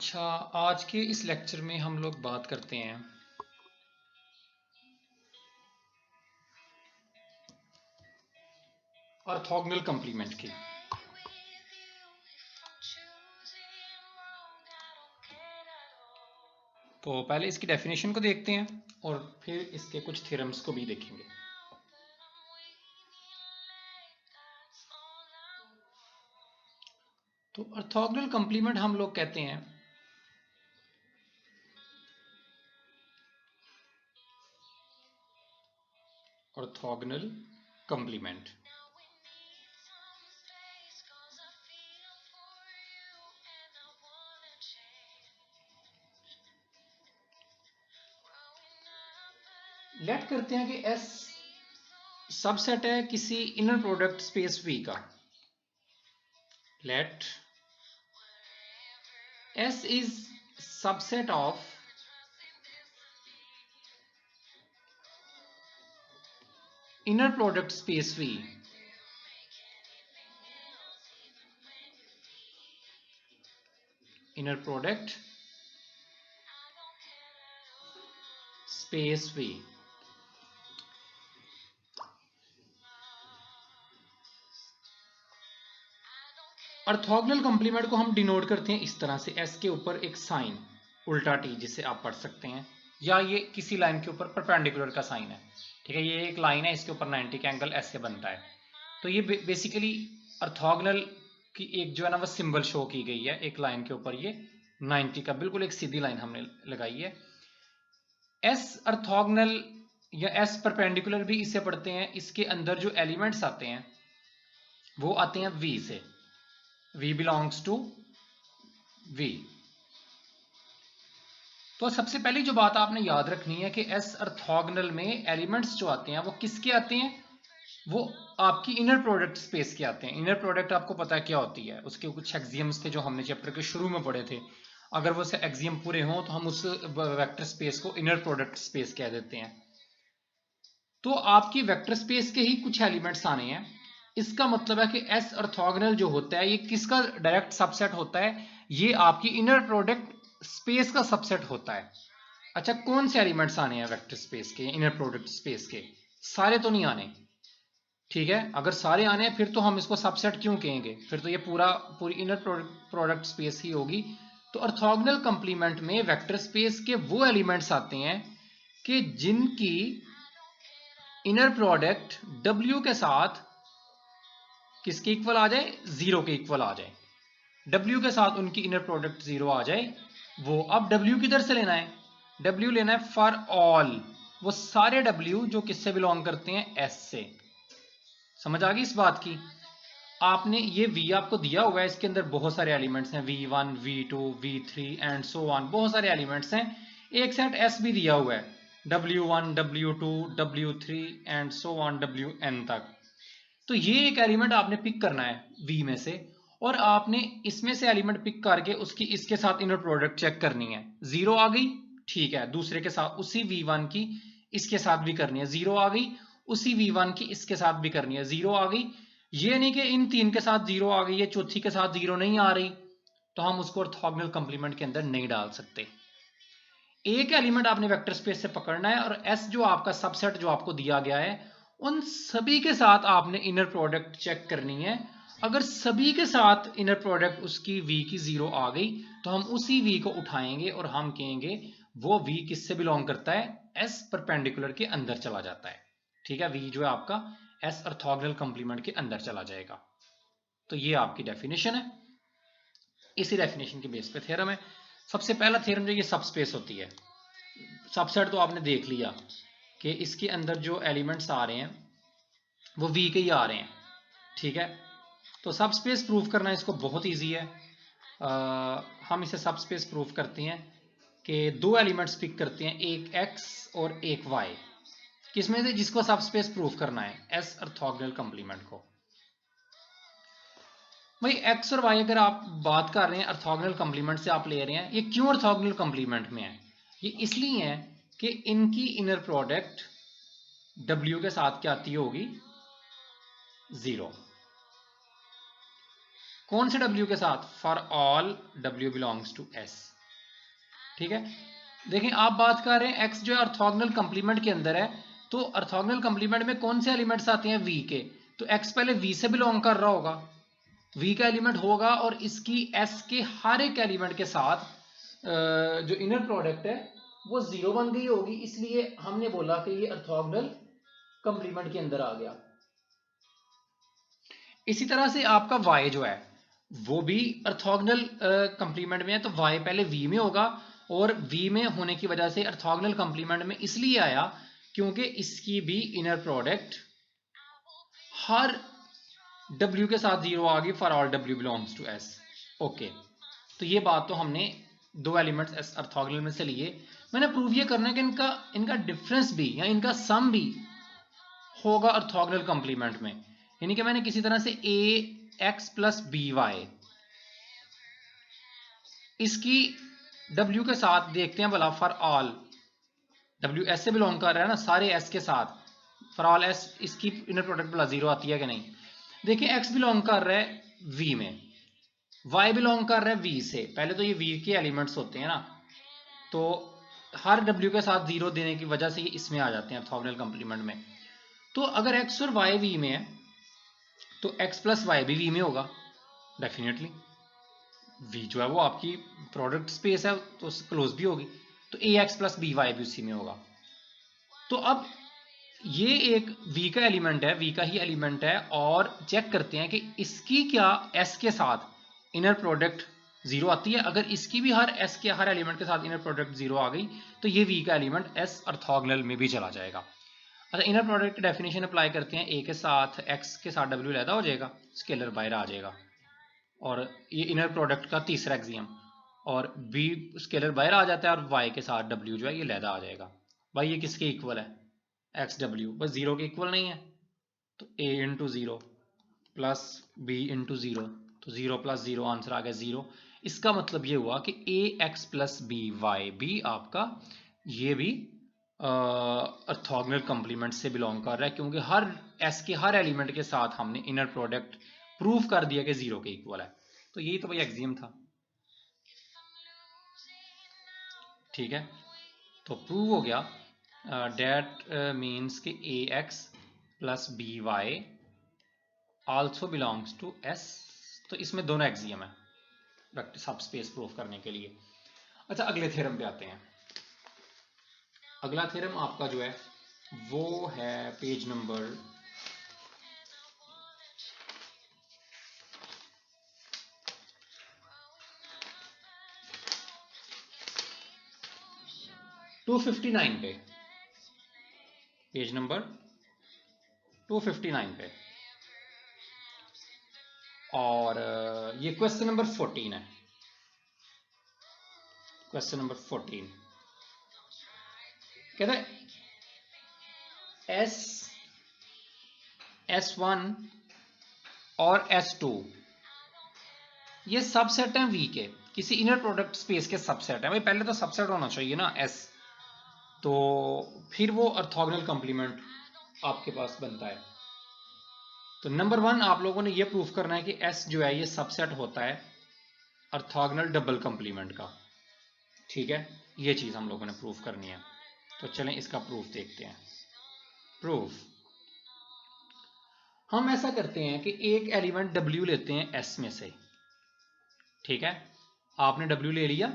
अच्छा, आज के इस लेक्चर में हम लोग बात करते हैं ऑर्थोगोनल कंप्लीमेंट की। तो पहले इसकी डेफिनेशन को देखते हैं और फिर इसके कुछ थ्योरम्स को भी देखेंगे। तो ऑर्थोगोनल कंप्लीमेंट हम लोग कहते हैं ऑर्थोगोनल कंप्लीमेंट लेट करते हैं कि S सबसेट है किसी इनर प्रोडक्ट स्पेस V का। Let S is subset of inner product space V inner product space V। Orthogonal complement को हम डिनोट करते हैं इस तरह से, S के ऊपर एक साइन उल्टा T जिसे आप पढ़ सकते हैं, या ये किसी लाइन के ऊपर परपेंडिकुलर का साइन है। ठीक है, ये एक लाइन है, इसके ऊपर 90 का एंगल S से बनता है। तो ये बेसिकली ऑर्थोगोनल की एक जो है ना वो सिंबल शो की गई है, एक लाइन के ऊपर ये 90 का बिल्कुल एक सीधी लाइन हमने लगाई है। S ऑर्थोगोनल या S परपेंडिकुलर भी इसे पढ़ते हैं। इसके अंदर जो एलिमेंट्स आते हैं वो आते हैं V से, V बिलोंग्स टू V। तो सबसे पहली जो बात आपने याद रखनी है कि S ऑर्थोगोनल में एलिमेंट्स जो आते हैं वो किसके आते हैं, वो आपकी इनर प्रोडक्ट स्पेस के आते हैं। इनर प्रोडक्ट आपको पता है क्या होती है, उसके कुछ एक्सियम्स थे जो हमने चैप्टर के शुरू में पढ़े थे। अगर वो एक्सियम पूरे हों तो हम उस वेक्टर स्पेस को इनर प्रोडक्ट स्पेस कह देते हैं। तो आपकी वेक्टर स्पेस के ही कुछ एलिमेंट्स आने हैं। इसका मतलब है कि S ऑर्थोगोनल जो होता है ये किसका डायरेक्ट सबसेट होता है, ये आपकी इनर प्रोडक्ट स्पेस का सबसेट होता है। अच्छा, कौन से एलिमेंट्स आने हैं वेक्टर स्पेस के, इनर प्रोडक्ट स्पेस के? सारे तो नहीं आने। ठीक है, अगर सारे आने हैं फिर तो हम इसको सबसेट क्यों कहेंगे, फिर तो ये पूरी इनर प्रोडक्ट स्पेस ही होगी। तो ऑर्थोगोनल कंप्लीमेंट में वेक्टर स्पेस के वो एलिमेंट्स आते हैं कि जिनकी इनर प्रोडक्ट W के साथ किसके इक्वल आ जाए, 0 के इक्वल आ जाए। W के साथ उनकी इनर प्रोडक्ट 0 आ जाए। वो अब W किधर से लेना है, W लेना है फॉर ऑल, वो सारे W जो किससे बिलोंग करते हैं, S से। समझ आ गई इस बात की? आपने ये V आपको दिया हुआ है, इसके अंदर बहुत सारे एलिमेंट्स हैं, V1 V2 V3 and so on, बहुत सारे एलिमेंट्स हैं। एक सेट S भी दिया हुआ है, W1 W2 W3 and so on WN तक। तो ये एक एलिमेंट आपने पिक करना है V में से, और आपने इसमें से एलिमेंट पिक करके उसकी इसके साथ इनर प्रोडक्ट चेक करनी है। 0 आ गई, ठीक है, दूसरे के साथ उसी V1 की इसके साथ भी करनी है। 0 आ गई, उसी V1 की इसके साथ भी करनी है। 0 आ गई, ये नहीं कि इन तीन के साथ 0 आ गई है, चौथी के साथ 0 नहीं आ रही, तो हम उसको ऑर्थोगोनल कंप्लीमेंट के अंदर नहीं डाल सकते। एक एलिमेंट आपने वेक्टर स्पेस से पकड़ना है और S जो आपका सबसेट जो आपको दिया गया है उन सभी के साथ आपने इनर प्रोडक्ट चेक करनी है। अगर सभी के साथ इनर प्रोडक्ट उसकी V की 0 आ गई तो हम उसी V को उठाएंगे और हम कहेंगे वो V किससे बिलोंग करता है, S परपेंडिकुलर के अंदर चला जाता है। ठीक है, V जो है आपका S ऑर्थोगोनल कंप्लीमेंट के अंदर चला जाएगा। तो ये आपकी डेफिनेशन है, इसी डेफिनेशन के बेस पे थ्योरम है। सबसे पहला थ्योरम जो ये सबस्पेस होती है, सबसेट तो आपने देख लिया कि इसके अंदर जो एलिमेंट्स आ रहे हैं वो V के ही आ रहे हैं। ठीक है, तो सबस्पेस प्रूफ करना इसको बहुत इजी है। हम इसे सबस्पेस प्रूफ करते हैं कि दो एलिमेंट्स पिक करते हैं, एक X और एक Y। किसमें से, जिसको सबस्पेस प्रूफ करना है, S ऑर्थोगोनल कंप्लीमेंट को। भाई X और Y अगर आप बात कर रहे हैं ऑर्थोगोनल कंप्लीमेंट से आप ले रहे हैं, ये क्यों ऑर्थोगोनल कंप्लीमेंट में है, ये इसलिए है कि इनकी इनर प्रोडक्ट W के साथ क्या आती होगी, 0। कौन से W के साथ? For all W belongs to S। ठीक है, देखें आप बात कर रहे हैं X जो है ऑर्थोगोनल कंप्लीमेंट के अंदर है, तो ऑर्थोगोनल कंप्लीमेंट में कौन से एलिमेंट्स आते हैं? V के। तो X पहले V से बिलोंग कर रहा होगा, V का एलिमेंट होगा, और इसकी S के हर एक एलिमेंट के साथ जो इनर प्रोडक्ट है वो 0 बन गई होगी, इसलिए हमने बोला कि ये ऑर्थोगोनल कंप्लीमेंट के अंदर आ गया। इसी तरह से आपका Y जो है वो भी ऑर्थोगोनल कंप्लीमेंट में है, तो Y पहले V में होगा, और V में होने की वजह से ऑर्थोगोनल कंप्लीमेंट में इसलिए आया क्योंकि इसकी भी इनर प्रोडक्ट हर W के साथ 0 आ गई, for all W belongs to S। Okay, तो ये बात तो हमने दो एलिमेंट्स S ऑर्थोगोनल में से लिए। मैंने प्रूव ये करना है कि इनका डिफरेंस भी या इनका सम भी होगा ऑर्थोगोनल कंप्लीमेंट में, यानी कि मैंने किसी तरह से AX प्लस BY इसकी W के साथ देखते हैं भला, फॉर ऑल W S से बिलोंग कर रहा है ना, सारे S के साथ फॉर ऑल S इसकी इनर प्रोडक्ट भला 0 आती है कि नहीं। देखिए X बिलोंग कर रहा है V में, Y बिलोंग कर रहा है V से। पहले तो ये V के एलिमेंट्स होते हैं ना, तो हर W के साथ 0 देने की वजह से ये इसमें आ जाते हैं ऑर्थोगोनल कंप्लीमेंट में। तो अगर X और Y V में है तो X प्लस Y भी V में होगा डेफिनेटली। V जो है वो आपकी प्रोडक्ट स्पेस है तो क्लोज भी होगी, तो AX प्लस BY भी उसी में होगा। तो अब ये एक V का एलिमेंट है, V का ही एलिमेंट है, और चेक करते हैं कि इसकी क्या S के साथ इनर प्रोडक्ट 0 आती है। अगर इसकी भी हर S के हर एलिमेंट के साथ इनर प्रोडक्ट 0 आ गई तो ये V का एलिमेंट S ऑर्थोगोनल में भी चला जाएगा। अच्छा, इनर प्रोडक्ट की डेफिनेशन अप्लाई करते हैं। A के साथ X के साथ W लैदा हो जाएगा, स्केलर बाहर आ जाएगा, और ये इनर प्रोडक्ट का तीसरा एक्सियम, और B स्केलर बाहर आ जाता है, और Y के साथ W जो है ये लैदा आ जाएगा। भाई ये किसके इक्वल है? XW, बस 0 के इक्वल नहीं है, तो A into 0 plus B into 0, तो 0 प्लस 0 आंसर आ गया 0। इसका मतलब ये हुआ कि AX प्लस BY भी आपका ये भी ऑर्थोगोनल कंप्लीमेंट से बिलोंग कर रहा है, क्योंकि हर S के हर एलिमेंट के साथ हमने इनर प्रोडक्ट प्रूव कर दिया कि 0 के इक्वल है। तो यही तो भाई एक्सियम था। ठीक है, तो प्रूव हो गया डेट मीन्स कि AX plus BY also belongs to S। तो इसमें दोनों एक्सियम है सब स्पेस प्रूफ करने के लिए। अच्छा, अगले थ्योरम पे आते हैं। अगला थ्योरम आपका जो है वो है पेज नंबर 259 पे, पेज नंबर 259 पे, और ये क्वेश्चन नंबर 14 है। क्वेश्चन नंबर 14 कहता है S1 और S2 ये सबसेट हैं V के, किसी इनर प्रोडक्ट स्पेस के सबसेट है। भाई पहले तो सबसेट होना चाहिए ना S, तो फिर वो ऑर्थोगोनल कंप्लीमेंट आपके पास बनता है। तो नंबर 1 आप लोगों ने ये प्रूफ करना है कि S जो है ये सबसेट होता है ऑर्थोगोनल डबल कंप्लीमेंट का। ठीक है, ये चीज हम लोगों ने प्रूफ करनी है। तो चलें इसका प्रूफ देखते हैं। प्रूफ, हम ऐसा करते हैं कि एक एलिमेंट W लेते हैं S में से। ठीक है, आपने W ले लिया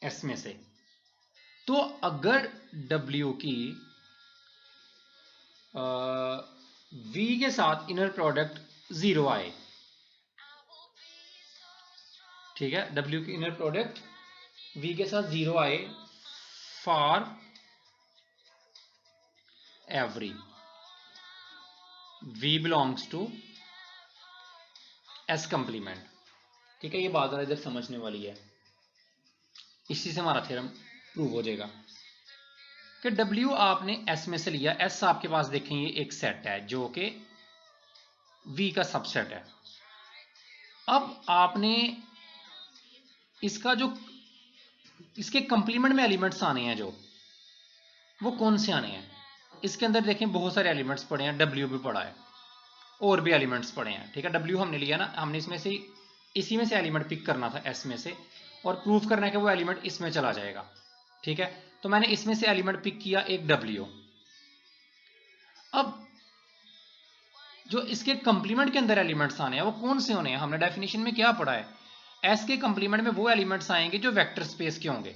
S में से, तो अगर W की V के साथ इनर प्रोडक्ट 0 आए, ठीक है, W की इनर प्रोडक्ट V के साथ 0 आए for every V belongs to S complement. ठीक है, ये बात इधर समझने वाली है, इसी से हमारा थ्योरम प्रूव हो जाएगा कि W आपने S में से लिया। S आपके पास देखें ये एक सेट है जो कि V का सबसेट है। अब आपने इसका जो इसके कंप्लीमेंट में एलिमेंट्स आने हैं, जो वो कौन से आने हैं? इसके अंदर देखें बहुत सारे एलिमेंट्स पड़े हैं, W भी पड़ा है, और भी एलिमेंट्स पड़े हैं, ठीक है। W हमने लिया ना, हमने इसमें से इसी में से एलिमेंट पिक करना था S में से, और प्रूफ करना है कि वो एलिमेंट इसमें चला जाएगा, ठीक है। तो मैंने इसमें से एलिमेंट पिक किया एक W। अब जो इसके कंप्लीमेंट के अंदर एलिमेंट्स आने हैं वो कौन से होने हैं, हमने डेफिनेशन में क्या पढ़ा है, S के कंप्लीमेंट में वो एलिमेंट्स आएंगे जो वेक्टर स्पेस के होंगे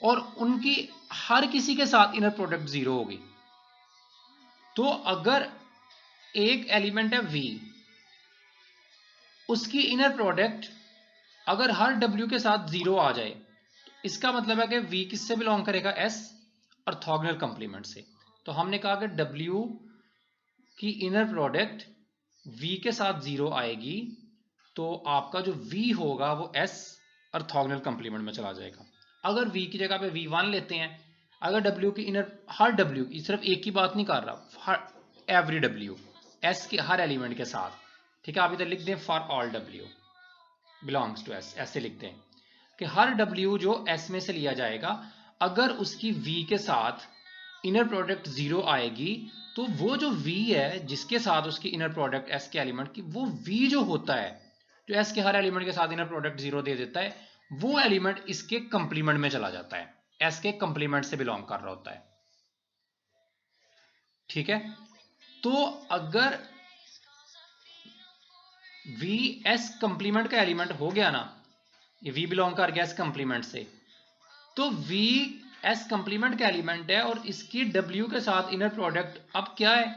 और उनकी हर किसी के साथ इनर प्रोडक्ट 0 होगी। तो अगर एक एलिमेंट है V, उसकी इनर प्रोडक्ट अगर हर W के साथ 0 आ जाए, तो इसका मतलब है कि V किससे बिलोंग करेगा, S ऑर्थोगोनल कंप्लीमेंट से। तो हमने कहा कि W की इनर प्रोडक्ट V के साथ 0 आएगी, तो आपका जो V होगा वो S ऑर्थोगोनल कंप्लीमेंट में चला जाएगा। अगर V की जगह पे V1 लेते हैं, अगर W की इनर, हर W की, सिर्फ एक की बात नहीं कर रहा, हर एवरी W, S के हर एलिमेंट के साथ, ठीक है। आप इधर लिख दें for all W belongs to S, ऐसे लिख दें कि हर W जो S में से लिया जाएगा, अगर उसकी V के साथ इनर प्रोडक्ट 0 आएगी, तो वो जो V है जिसके साथ उसकी इनर प्रोडक्ट S के एलिमेंट की, वो V जो होता है, जो S के हर एलिमेंट के साथ इनर प्रोडक्ट 0 दे देता है, वो एलिमेंट इसके कंप्लीमेंट में चला जाता है, S के कंप्लीमेंट से बिलोंग कर रहा होता है, ठीक है। तो अगर V S कंप्लीमेंट का एलिमेंट हो गया ना, ये V बिलोंग कर गया S कंप्लीमेंट से, तो V S कंप्लीमेंट का एलिमेंट है और इसकी W के साथ इनर प्रोडक्ट अब क्या है,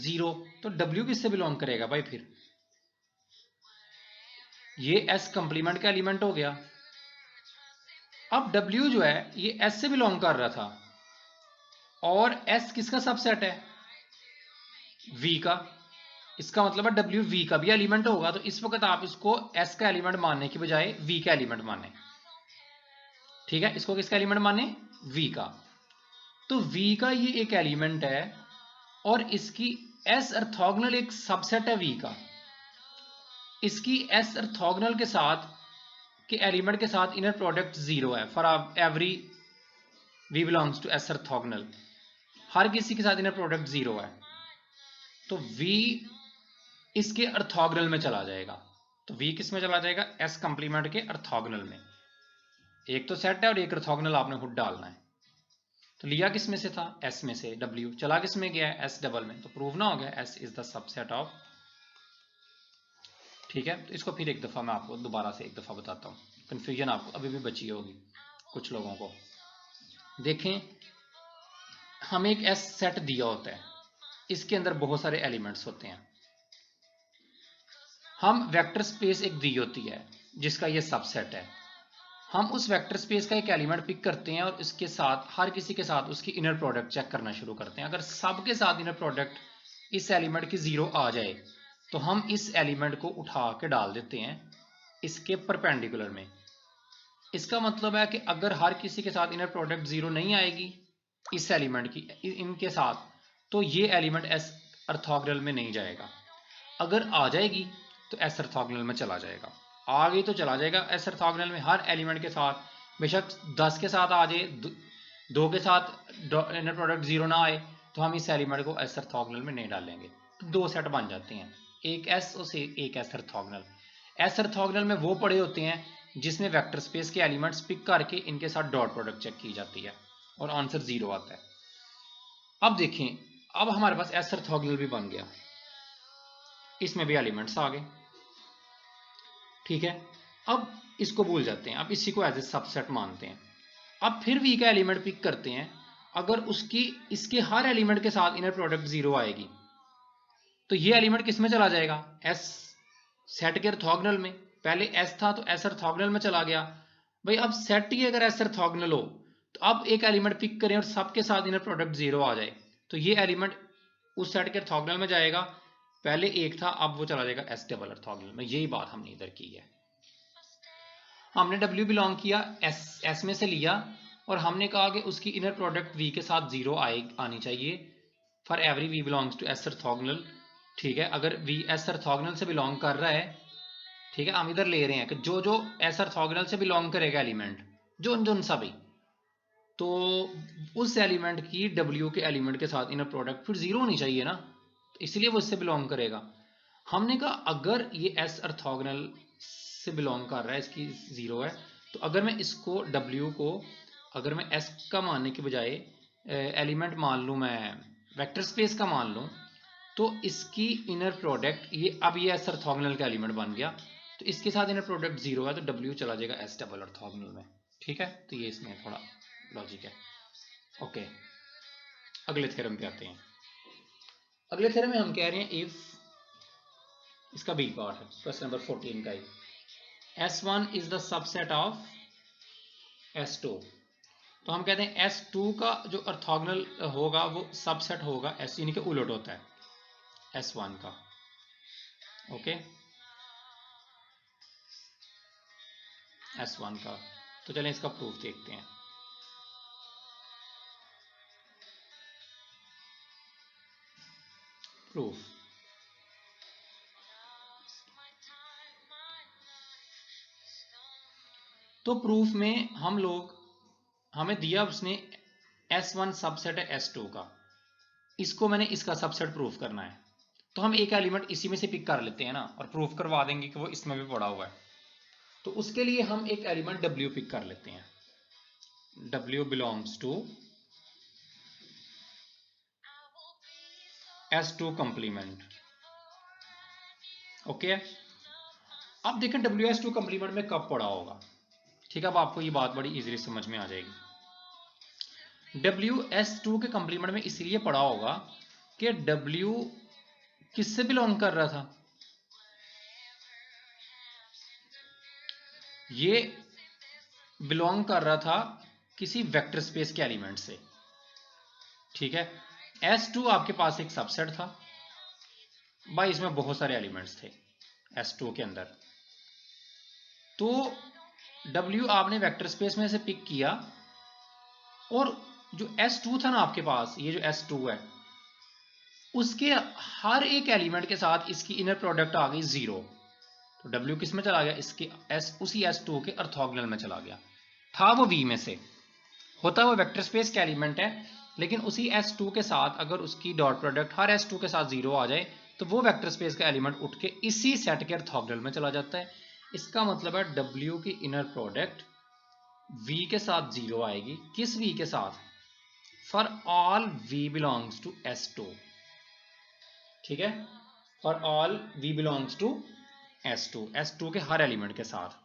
0। तो W किससे बिलोंग करेगा भाई, फिर ये S कंप्लीमेंट का एलिमेंट हो गया। अब W जो है ये S से बिलोंग कर रहा था, और S किसका सबसेट है, V का। इसका मतलब है W V का भी एलिमेंट होगा। तो इस वक्त आप इसको S का एलिमेंट मानने की बजाय V का एलिमेंट माने, ठीक है। इसको किसका एलिमेंट माने, V का। तो V का ये एक एलिमेंट है और इसकी S ऑर्थोगोनल एक सबसेट है V का। इसकी S ऑर्थोगोनल के साथ के एलिमेंट के साथ इनर प्रोडक्ट 0 है for every V belongs to S orthogonal, हर किसी के साथ इनर प्रोडक्ट 0 है। तो V इसके ऑर्थोगोनल में चला जाएगा। तो V किस में चला जाएगा, S कंप्लीमेंट के ऑर्थोगोनल में। एक तो सेट है और एक ऑर्थोगोनल आपने खुद डालना है। तो लिया किस में से था, S में से, W चला किस में गया है, S डबल में। तो प्रूव ना हो गया S is the subset of, ठीक है। तो इसको फिर एक दफा मैं आपको दोबारा से एक दफा बताता हूँ, कंफ्यूजन आपको अभी भी बची होगी कुछ लोगों को। देखें, हमें एक S सेट दिया होता है, इसके अंदर बहुत सारे एलिमेंट्स होते हैं। हम वेक्टर स्पेस एक दी होती है जिसका ये सबसेट है। हम उस वेक्टर स्पेस का एक एलिमेंट पिक करते हैं और इसके साथ, हर किसी के साथ उसकी इनर प्रोडक्ट चेक करना शुरू करते हैं। अगर सबके साथ इनर प्रोडक्ट इस एलिमेंट की 0 आ जाए, तो हम इस एलिमेंट को उठा के डाल देते हैं इसके परपेंडिकुलर में। इसका मतलब है कि अगर हर किसी के साथ इनर प्रोडक्ट 0 नहीं आएगी इस एलिमेंट की, इनके साथ, तो ये एलिमेंट S ऑर्थोगोनल में नहीं जाएगा। अगर आ जाएगी तो S ऑर्थोगोनल में चला जाएगा। आ गई तो चला जाएगा S ऑर्थोगोनल में हर एलिमेंट के साथ, बेशक 10 के साथ आ जाए, 2 के साथ इनर प्रोडक्ट 0 ना आए, तो हम इस एलिमेंट को S ऑर्थोगोनल में नहीं डालेंगे। तो 2 सेट बन जाते हैं, एक S और एक S ऑर्थोगोनल। S ऑर्थोगोनल में वो पड़े होते हैं जिसमें वेक्टर स्पेस के एलिमेंट्स पिक करके इनके साथ डॉट प्रोडक्ट चेक की जाती है और आंसर 0 आता है। अब देखें, अब हमारे पास S ऑर्थोगोनल भी बन गया, इसमें भी एलिमेंट्स आ गए, ठीक है। अब इसको भूल जाते हैं, अब इसी को एज ए सबसेट मानते हैं। अब फिर V का एलिमेंट पिक करते हैं, अगर उसकी इसके हर एलिमेंट के साथ इनर प्रोडक्ट 0 आएगी, तो ये एलिमेंट किस में चला जाएगा, S सेट के ऑर्थोगोनल में। पहले S था तो S ऑर्थोगोनल में चला गया। भाई अब सेट ही अगर S ऑर्थोगोनल हो, तो अब एक एलिमेंट पिक करें और सबके साथ इनर प्रोडक्ट 0 आ जाए, तो ये एलिमेंट उस सेट के ऑर्थोगोनल में जाएगा। पहले एक था, अब वो चला जाएगा S डबल ऑर्थोगोनल में। यही बात हमने इधर की है। हमने W बिलोंग किया S में से लिया और हमने कहा कि उसकी इनर प्रोडक्ट V के साथ 0 आनी चाहिए for every V belongs to S orthogonal, ठीक है। अगर V S ऑर्थोगोनल से बिलोंग कर रहा है, ठीक है, हम इधर ले रहे हैं कि जो जो S ऑर्थोगोनल से बिलोंग करेगा एलिमेंट, जो सा भी, तो उस एलिमेंट की W के एलिमेंट के साथ इनर प्रोडक्ट फिर 0 होनी चाहिए ना। तो इसलिए वो इससे बिलोंग करेगा। हमने कहा अगर ये एस ऑर्थोगोनल से बिलोंग कर रहा है, इसकी 0 है, तो अगर मैं इसको W को अगर मैं S का मानने के बजाय एलिमेंट मान लूँ, मैं वेक्टर स्पेस का मान लूँ, तो इसकी इनर प्रोडक्ट ये एस ऑर्थोगोनल का एलिमेंट बन गया, तो इसके साथ इनर प्रोडक्ट 0 है, तो W चला जाएगा S डबल ऑर्थोगोनल में। ठीक है, तो ये इसमें थोड़ा लॉजिक है। ओके, अगले थ्योरम पे आते हैं। अगले थ्योरम में हम कह रहे हैं इफ, इसका बी पार्ट है क्वेश्चन नंबर 14 का ही, S1 is the subset of S2, तो हम कहते हैं S2 का जो ऑर्थोगोनल होगा वो सबसेट होगा S, यानी कि उलट होता है S1 का। ओके, S1 का, तो चलें इसका प्रूफ देखते हैं। प्रूफ, तो प्रूफ में हम लोग, हमें दिया उसने S1 सबसेट है S2 का, इसको मैंने इसका सबसेट प्रूफ करना है, तो हम एक एलिमेंट इसी में से पिक कर लेते हैं ना, और प्रूफ करवा देंगे कि वो इसमें भी पड़ा हुआ है। तो उसके लिए हम एक एलिमेंट W पिक कर लेते हैं, W belongs to S2 complement. Okay, अब देखें WS2 कंप्लीमेंट में कब पड़ा होगा। ठीक है, अब आपको ये बात बड़ी इजीली समझ में आ जाएगी। WS2 के कंप्लीमेंट में इसलिए पड़ा होगा कि W किससे बिलोंग कर रहा था, ये बिलोंग कर रहा था किसी वेक्टर स्पेस के एलिमेंट से। ठीक है, S2 आपके पास एक सबसेट था भाई, इसमें बहुत सारे एलिमेंट्स थे S2 के अंदर, तो W आपने वेक्टर स्पेस में से पिक किया, और जो S2 था ना आपके पास, ये जो S2 है, उसके हर एक एलिमेंट के साथ इसकी इनर प्रोडक्ट आ गई 0, तो W किस में चला गया, इसके उसी S2 के ऑर्थोगोनल में चला गया। था वो V में से, होता वो वेक्टर स्पेस का एलिमेंट है, लेकिन उसी S2 के साथ अगर उसकी डॉट प्रोडक्ट हर S2 के साथ 0 आ जाए, तो वो वेक्टर स्पेस का एलिमेंट उठ के इसी सेट के ऑर्थोगोनल में चला जाता है। इसका मतलब है W की इनर प्रोडक्ट V के साथ 0 आएगी, किस V के साथ, for all V belongs to S2। ठीक है, for all V belongs to S2 के हर एलिमेंट के साथ।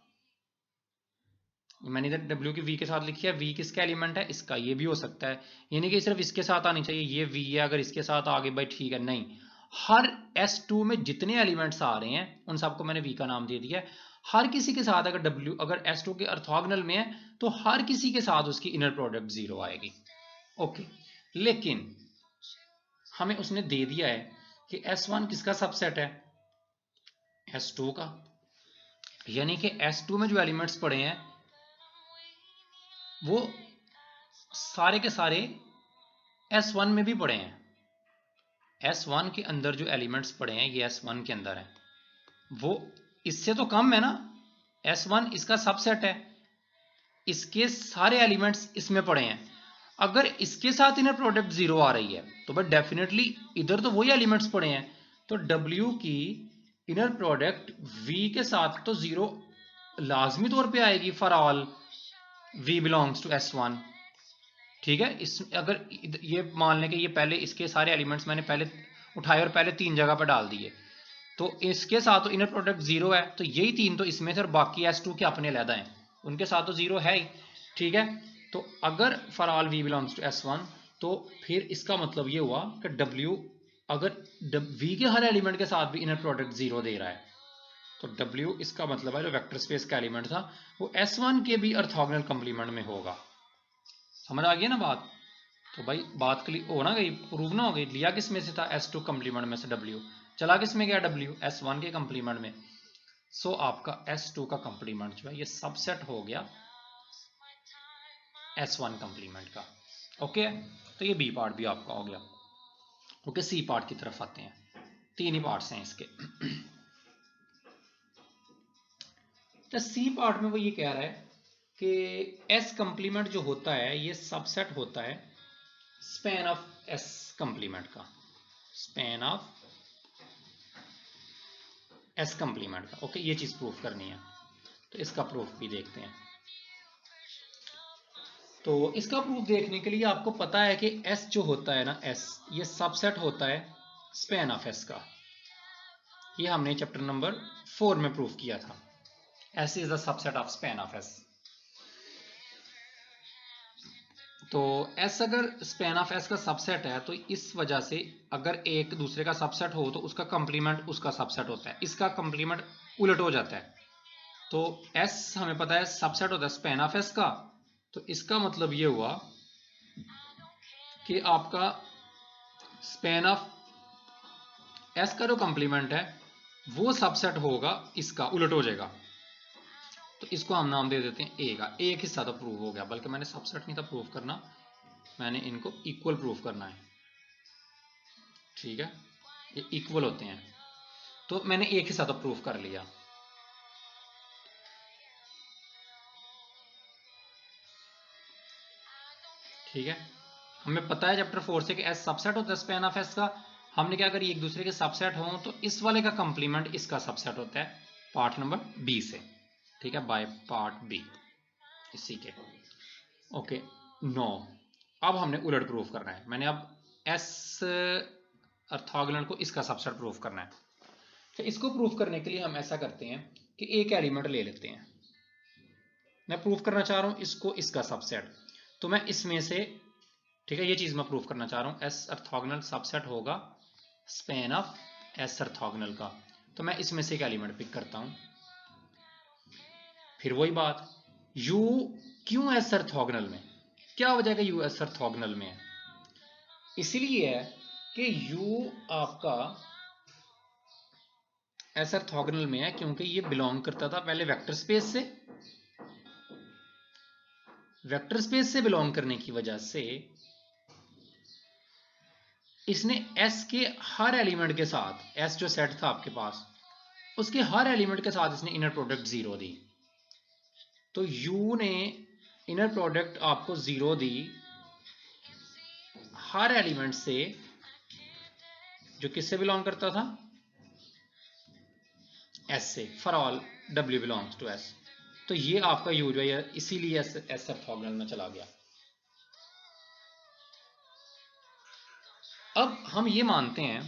मैंने इधर W की V के साथ लिखी है, V किसका एलिमेंट है, इसका, ये भी हो सकता है, यानी कि सिर्फ इसके साथ आनी चाहिए, ये V है, अगर इसके साथ आ गए भाई ठीक है, नहीं, हर S2 में जितने एलिमेंट्स आ रहे हैं उन सबको मैंने V का नाम दे दिया है। हर किसी के साथ अगर W अगर S2 के ऑर्थोगोनल में है, तो हर किसी के साथ उसकी इनर प्रोडक्ट 0 आएगी। ओके, लेकिन हमें उसने दे दिया है कि S1 किसका सबसेट है, S2 का, यानी कि S2 में जो एलिमेंट्स पड़े हैं वो सारे के सारे S1 में भी पड़े हैं। S1 के अंदर जो एलिमेंट्स पड़े हैं ये S1 के अंदर है, वो इससे तो कम है ना, S1 इसका सबसेट है, इसके सारे एलिमेंट्स इसमें पड़े हैं। अगर इसके साथ इनर प्रोडक्ट 0 आ रही है तो बट डेफिनेटली इधर तो वही एलिमेंट्स पड़े हैं, तो W की इनर प्रोडक्ट V के साथ तो 0 लाजमी तौर पे आएगी for all V belongs to S1। ठीक है, इस अगर ये मान लें कि ये पहले इसके सारे एलिमेंट्स मैंने पहले उठाए और पहले 3 जगह पर डाल दिए, तो इसके साथ तो इनर प्रोडक्ट 0 है, तो यही 3 तो इसमें थे और बाकी S2 के अपने अलग हैं, उनके साथ तो 0 है ही। ठीक है, तो अगर for all V belongs to S1, तो फिर इसका मतलब ये हुआ कि W अगर V के हर एलिमेंट के साथ भी इनर प्रोडक्ट 0 दे रहा है, तो W इसका मतलब है जो वेक्टर स्पेस का एलिमेंट था वो S1 के भी ऑर्थोगोनल कंप्लीमेंट में होगा। समझ आ गया ना बात, तो भाई बात क्लियर हो ना गई, प्रूव ना हो गई, लिया किस में से था, S2 कंप्लीमेंट में से W, चला किस में गया W, S1 के कंप्लीमेंट में। सो आपका S2 का कंप्लीमेंट जो है ये सबसेट हो गया S1 कंप्लीमेंट का। ओके, तो ये बी पार्ट भी आपका हो गया। ओके, सी पार्ट की तरफ आते हैं, 3 ही पार्ट्स हैं इसके। तो सी पार्ट में वो ये कह रहा है कि S कंप्लीमेंट जो होता है ये सबसेट होता है स्पैन ऑफ S कंप्लीमेंट का। स्पैन ऑफ एस कंप्लीमेंट का। ओके, ये चीज प्रूफ करनी है, तो इसका प्रूफ भी देखते हैं। तो इसका प्रूफ देखने के लिए आपको पता है कि एस जो होता है ना, एस ये सबसेट होता है स्पैन ऑफ एस का। ये हमने चैप्टर नंबर 4 में प्रूफ किया था। S is the subset of span of S. तो एस अगर स्पैन ऑफ एस का सबसेट है तो इस वजह से अगर एक दूसरे का सबसेट हो तो उसका कंप्लीमेंट उसका सबसेट होता है, इसका कंप्लीमेंट उलट हो जाता है। तो एस हमें पता है सबसेट होता है स्पैन ऑफ एस का, तो इसका मतलब ये हुआ कि आपका स्पैन ऑफ एस का जो कंप्लीमेंट है वो सबसेट होगा, इसका उलट हो जाएगा। तो इसको हम नाम दे देते हैं ए का। एक हिस्सा तो प्रूव हो गया, बल्कि मैंने सबसेट नहीं था प्रूव करना, मैंने इनको इक्वल प्रूव करना है। ठीक है, ये इक्वल होते हैं, तो मैंने एक हिस्सा तो प्रूव कर लिया। ठीक है, हमें पता है चैप्टर 4 से कि एस सबसेट होता है स्पैन ऑफ एस का। हमने क्या करी, एक दूसरे के सबसेट हों तो इस वाले का कंप्लीमेंट इसका सबसेट होता है पार्ट नंबर बी से। ठीक है, बाय पार्ट बी इसी के। ओके, नो, अब हमने उलट प्रूफ करना है। मैंने अब एस ऑर्थोगोनल को इसका सबसेट प्रूफ करना है। तो इसको प्रूफ करने के लिए हम ऐसा करते हैं कि एक एलिमेंट ले लेते हैं। मैं प्रूफ करना चाह रहा हूं इसको इसका सबसेट, तो मैं इसमें से, ठीक है, ये चीज मैं प्रूफ करना चाह रहा हूं, एस ऑर्थोगोनल सबसेट होगा स्पैन ऑफ एस ऑर्थोगोनल का। तो मैं इसमें से एक एलिमेंट पिक करता हूं। फिर वही बात, u क्यों एस ऑर्थोगोनल में, क्या वजह है कि u एस ऑर्थोगोनल में है? इसलिए है कि u आपका एस ऑर्थोगोनल में है क्योंकि ये बिलोंग करता था पहले वेक्टर स्पेस से। वेक्टर स्पेस से बिलोंग करने की वजह से इसने S के हर एलिमेंट के साथ, S जो सेट था आपके पास, उसके हर एलिमेंट के साथ इसने इनर प्रोडक्ट 0 दी। तो U ने इनर प्रोडक्ट आपको 0 दी हर एलिमेंट से जो किससे बिलोंग करता था, S से, for all W belongs to S। तो ये आपका U जो है इसीलिए S ऑर्थोगोनल में चला गया। अब हम ये मानते हैं,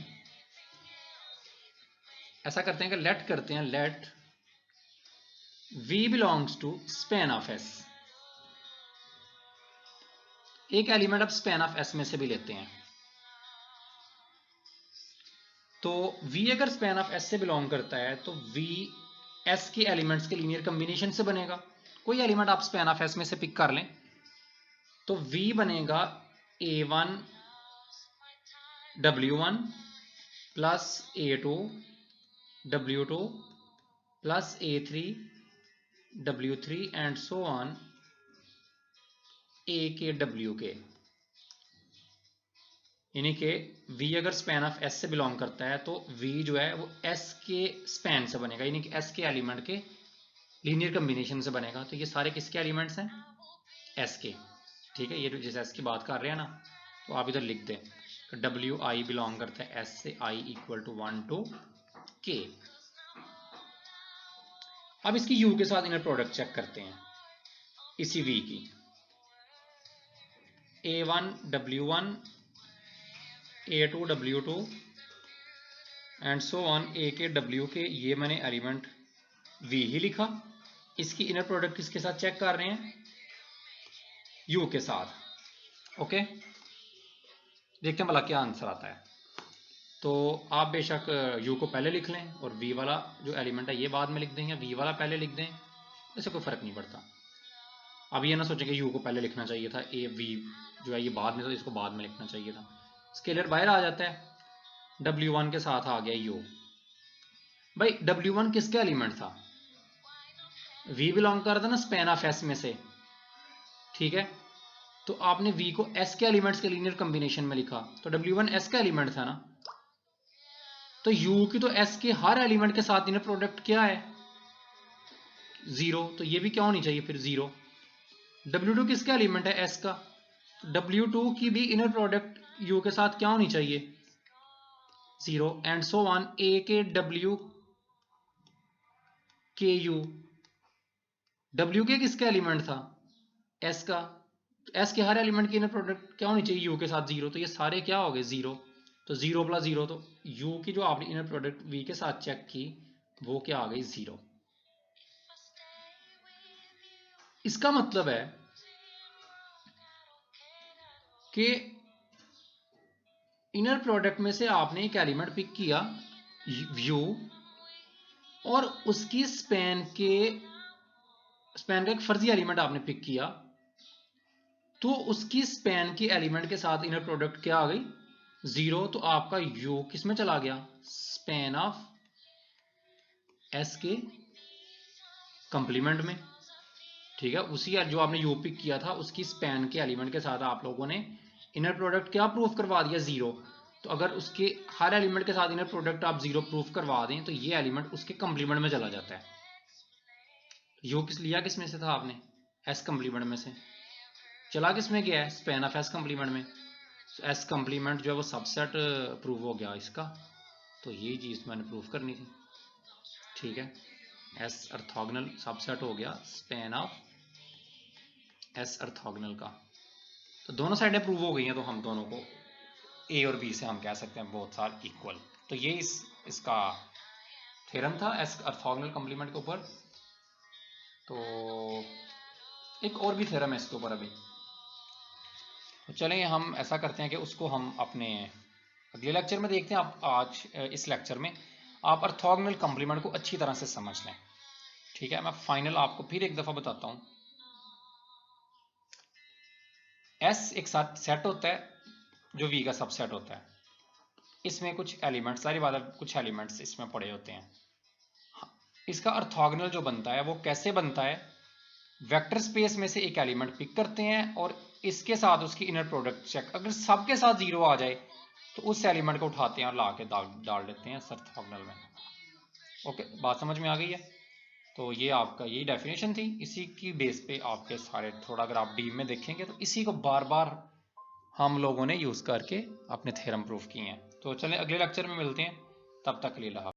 ऐसा करते हैं कि लेट करते हैं, let V belongs to span of S। एक एलिमेंट अब स्पैन ऑफ S में से भी लेते हैं। तो V अगर स्पैन ऑफ S से बिलोंग करता है तो V S के एलिमेंट्स के लीनियर कॉम्बिनेशन से बनेगा। कोई एलिमेंट आप स्पैन ऑफ S में से पिक कर लें तो V बनेगा A1 W1 plus A2 W2 plus A3 W3 and so on A के W के। यानी कि V अगर स्पैन ऑफ S से बिलोंग करता है तो V जो है वो S के स्पैन से बनेगा, यानी कि S के एलिमेंट के लीनियर कॉम्बिनेशन से बनेगा। तो ये सारे किसके एलिमेंट्स हैं, S के। ठीक है, ये जो जिस S की बात कर रहे हैं ना, तो आप इधर लिख दें कि WI बिलोंग करता है S से, I equal to 1 to K। अब इसकी U के साथ इनर प्रोडक्ट चेक करते हैं इसी V की। A1 W1 A2 W2 and so on A के W के, ये मैंने एलिमेंट V ही लिखा। इसकी इनर प्रोडक्ट किसके साथ चेक कर रहे हैं, U के साथ। ओके, देखते हैं भला क्या आंसर आता है। तो आप बेशक U को पहले लिख लें और V वाला जो एलिमेंट है ये बाद में लिख दें, या V वाला पहले लिख दें, इससे कोई फर्क नहीं पड़ता। अब ये ना सोचें कि U को पहले लिखना चाहिए था, V जो है ये बाद में, तो इसको बाद में लिखना चाहिए था। स्केलर बाहर आ जाता है, W1 के साथ आ गया U। भाई W1 किसका एलिमेंट था, V बिलोंग कर रहा था ना स्पैन ऑफ S में से। ठीक है, तो आपने V को S के एलिमेंट्स के लीनियर कॉम्बिनेशन में लिखा, तो W1 S का एलिमेंट था ना। तो U की तो S के हर एलिमेंट के साथ इनर प्रोडक्ट क्या है, 0। तो ये भी क्या होनी चाहिए फिर, 0। W2 किसका एलिमेंट है, S का। W2 की भी इनर प्रोडक्ट U के साथ क्या होनी चाहिए, 0 एंड सो ऑन, A के W के U, W के किसका एलिमेंट था, S का, S के हर एलिमेंट की इनर प्रोडक्ट क्या होनी चाहिए, U के साथ 0, तो ये सारे क्या हो गए 0, तो 0 + 0, तो U की जो आपने इनर प्रोडक्ट V के साथ चेक की वो क्या आ गई 0। इसका मतलब है कि इनर प्रोडक्ट में से आपने एक एलिमेंट पिक किया U, और उसकी स्पैन का एक फर्जी एलिमेंट आपने पिक किया, तो उसकी स्पैन के एलिमेंट के साथ इनर प्रोडक्ट क्या आ गई 0, तो आपका U किस में चला गया, स्पैन ऑफ S के कंप्लीमेंट में। ठीक है, उसी जो आपने U पिक किया था उसकी स्पैन के एलिमेंट के साथ आप लोगों ने इनर प्रोडक्ट क्या प्रूफ करवा दिया 0, तो अगर उसके हर एलिमेंट के साथ इनर प्रोडक्ट आप 0 प्रूफ करवा दें तो ये एलिमेंट उसके कंप्लीमेंट में चला जाता है। U किस लिया किस में से था आपने, S कंप्लीमेंट में से, चला किस में गया है, स्पैन ऑफ S कंप्लीमेंट में, S कंप्लीमेंट जो है वो सबसेट प्रूव हो गया इसका, तो ये चीज़ मैंने प्रूफ करनी थी। ठीक है, S ऑर्थोगोनल सबसेट हो गया स्पैन ऑफ S ऑर्थोगोनल का, तो दोनों साइडें प्रूव हो गई हैं, तो हम दोनों को A और B से हम कह सकते हैं बोथ आर इक्वल। तो ये इसका थ्योरम था S ऑर्थोगोनल कंप्लीमेंट के ऊपर। तो एक और भी थ्योरम है इसके ऊपर अभी, तो चलें हम ऐसा करते हैं कि उसको हम अपने अगले लेक्चर में देखते हैं। आप आज इस लेक्चर में आप ऑर्थोगोनल कंप्लीमेंट को अच्छी तरह से समझ लें। ठीक है, मैं फाइनल आपको फिर एक दफ़ा बताता हूँ। S एक साथ सेट होता है जो V का सबसेट होता है, इसमें कुछ एलिमेंट्स, सारी बात है, कुछ एलिमेंट्स इसमें पड़े होते हैं। इसका ऑर्थोगोनल जो बनता है वो कैसे बनता है, वेक्टर स्पेस में से एक एलिमेंट पिक करते हैं और इसके साथ उसकी इनर प्रोडक्ट चेक, अगर सबके साथ 0 आ जाए तो उस एलिमेंट को उठाते हैं और ला के डाल देते हैं ऑर्थोगोनल में। ओके, बात समझ में आ गई है। तो ये आपका यही डेफिनेशन थी, इसी की बेस पे आपके सारे, थोड़ा अगर आप डीप में देखेंगे तो इसी को बार बार हम लोगों ने यूज़ करके अपने थ्योरम प्रूफ किए हैं। तो चलें अगले लेक्चर में मिलते हैं, तब तक के लिए।